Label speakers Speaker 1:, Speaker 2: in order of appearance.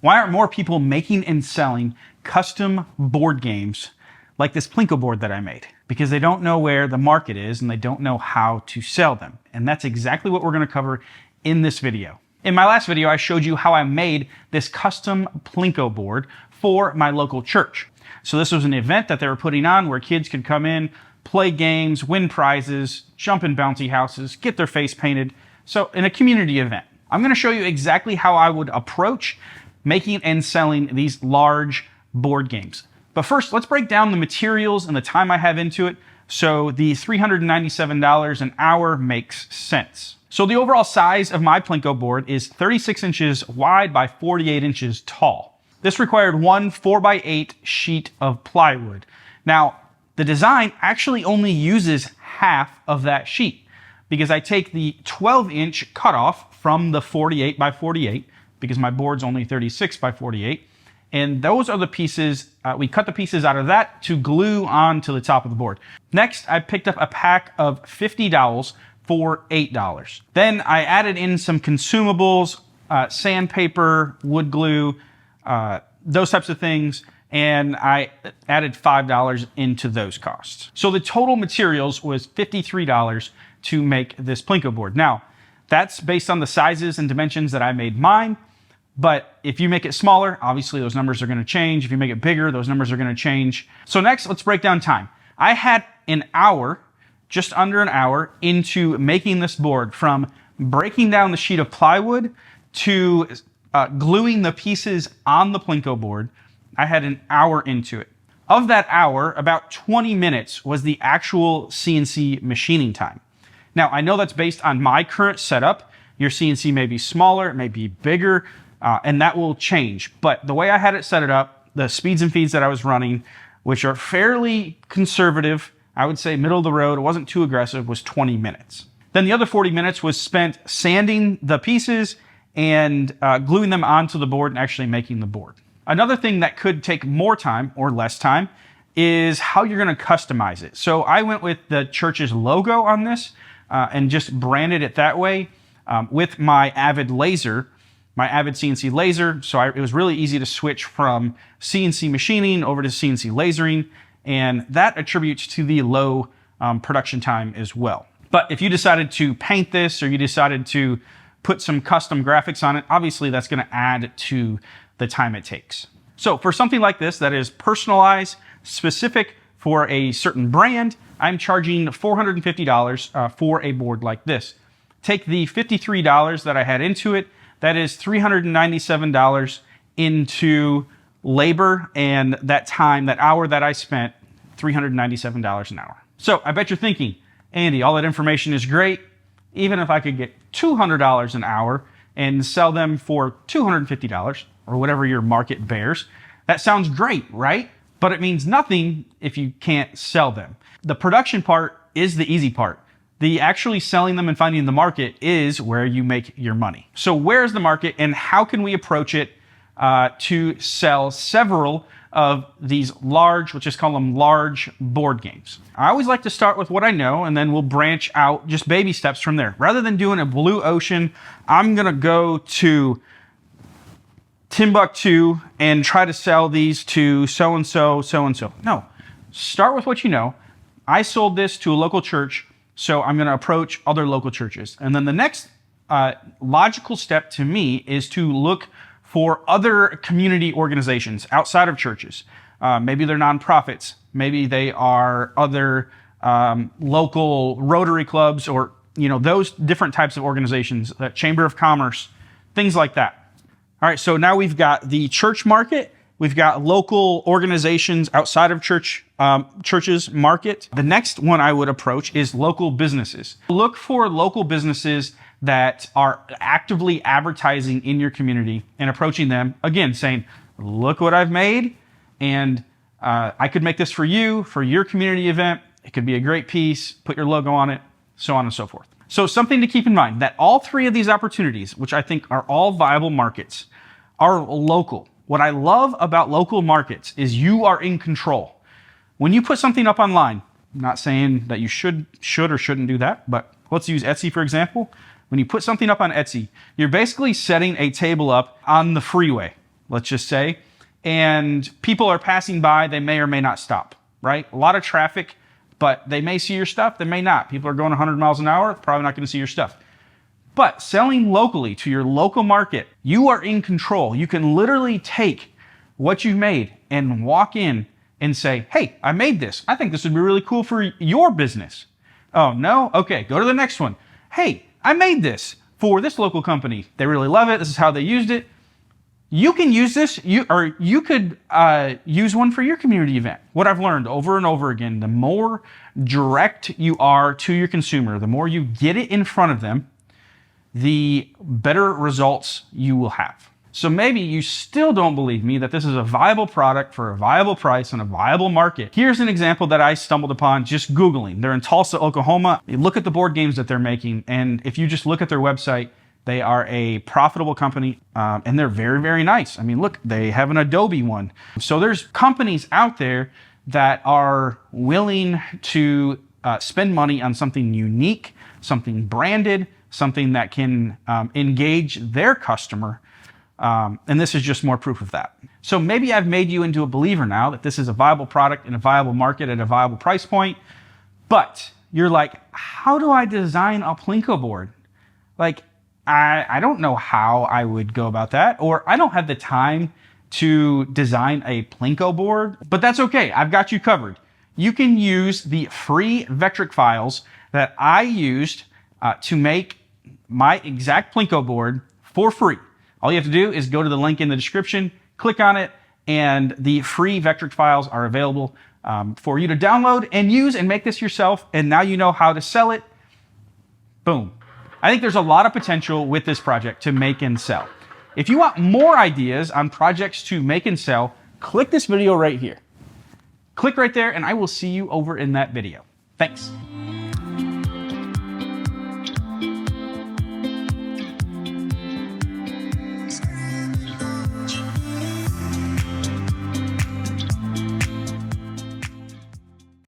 Speaker 1: Why aren't more people making and selling custom board games like this Plinko board that I made? Because they don't know where the market is and they don't know how to sell them. And that's exactly what we're going to cover in this video. In my last video, I showed you how I made this custom Plinko board for my local church. So this was an event that they were putting on where kids could come in, play games, win prizes, jump in bouncy houses, get their face painted. So in a community event, I'm going to show you exactly how I would approach making and selling these large board games. But first, let's break down the materials and the time I have into it so the $397 an hour makes sense. So the overall size of my Plinko board is 36 inches wide by 48 inches tall. This required one 4x8 sheet of plywood. Now, the design actually only uses half of that sheet because I take the 12-inch cutoff from the 48 by 48 because my board's only 36 by 48. And those are the pieces, we cut the pieces out of that to glue onto the top of the board. Next, I picked up a pack of 50 dowels for $8. Then I added in some consumables, sandpaper, wood glue, those types of things, and I added $5 into those costs. So the total materials was $53 to make this Plinko board. Now, that's based on the sizes and dimensions that I made mine, but if you make it smaller, obviously those numbers are going to change. If you make it bigger, those numbers are going to change. So next, let's break down time. I had an hour, just under an hour, into making this board, from breaking down the sheet of plywood to gluing the pieces on the Plinko board. I had an hour into it. Of that hour, about 20 minutes was the actual CNC machining time. Now, I know that's based on my current setup. Your CNC may be smaller, it may be bigger, and that will change. But the way I had it set it up, the speeds and feeds that I was running, which are fairly conservative, I would say middle of the road, it wasn't too aggressive, was 20 minutes. Then the other 40 minutes was spent sanding the pieces and gluing them onto the board and actually making the board. Another thing that could take more time or less time is how you're going to customize it. So I went with the church's logo on this and just branded it that way with my Avid laser, my Avid CNC laser. So it was really easy to switch from CNC machining over to CNC lasering, and that attributes to the low production time as well. But if you decided to paint this or you decided to put some custom graphics on it, obviously that's going to add to the time it takes. So for something like this that is personalized, specific for a certain brand, I'm charging $450 for a board like this. Take the $53 that I had into it, that is $397 into labor, and that time, that hour that I spent, $397 an hour. So I bet you're thinking, Andy, all that information is great. Even if I could get $200 an hour and sell them for $250 or whatever your market bears, that sounds great, right? But it means nothing if you can't sell them. The production part is the easy part. The actually selling them and finding the market is where you make your money. So where's the market and how can we approach it to sell several of these large, let's just call them large board games? I always like to start with what I know and then we'll branch out just baby steps from there. Rather than doing a blue ocean, I'm gonna go to Timbuktu and try to sell these to so-and-so, so-and-so. No, start with what you know. I sold this to a local church, so I'm going to approach other local churches. And then the next logical step to me is to look for other community organizations outside of churches. Maybe they're nonprofits. Maybe they are other local Rotary clubs, or those different types of organizations, that Chamber of Commerce, things like that. All right, so now we've got the church market. We've got local organizations outside of churches market. The next one I would approach is local businesses. Look for local businesses that are actively advertising in your community and approaching them, again, saying, look what I've made, and I could make this for you, for your community event. It could be a great piece, put your logo on it, so on and so forth. So something to keep in mind, that all three of these opportunities, which I think are all viable markets, are local. What I love about local markets is you are in control. When you put something up online, I'm not saying that you should or shouldn't do that, but let's use Etsy for example. When you put something up on Etsy, you're basically setting a table up on the freeway. let's just say, and people are passing by, they may or may not stop, right? A lot of traffic, but they may see your stuff, they may not. People are going 100 miles an hour, probably not going to see your stuff. But selling locally to your local market, you are in control. You can literally take what you've made and walk in and say, hey, I made this. I think this would be really cool for your business. Oh, no? Okay, go to the next one. Hey, I made this for this local company. They really love it. This is how they used it. You can use this, you could use one for your community event. What I've learned over and over again, the more direct you are to your consumer, the more you get it in front of them, the better results you will have. So maybe you still don't believe me that this is a viable product for a viable price and a viable market. Here's an example that I stumbled upon just Googling. They're in Tulsa, Oklahoma. You look at the board games that they're making, and if you just look at their website, they are a profitable company, and they're very, very nice. I mean, look, they have an Adobe one. So there's companies out there that are willing to spend money on something unique, something branded, something that can engage their customer. And this is just more proof of that. So maybe I've made you into a believer now that this is a viable product in a viable market at a viable price point, but you're like, how do I design a Plinko board? Like, I don't know how I would go about that, or I don't have the time to design a Plinko board, but that's okay. I've got you covered. You can use the free Vectric files that I used to make my exact Plinko board for free. All you have to do is go to the link in the description, click on it, and the free Vectric files are available for you to download and use and make this yourself. And now you know how to sell it. Boom. I think there's a lot of potential with this project to make and sell. If you want more ideas on projects to make and sell, click this video right here. Click right there, and I will see you over in that video. Thanks.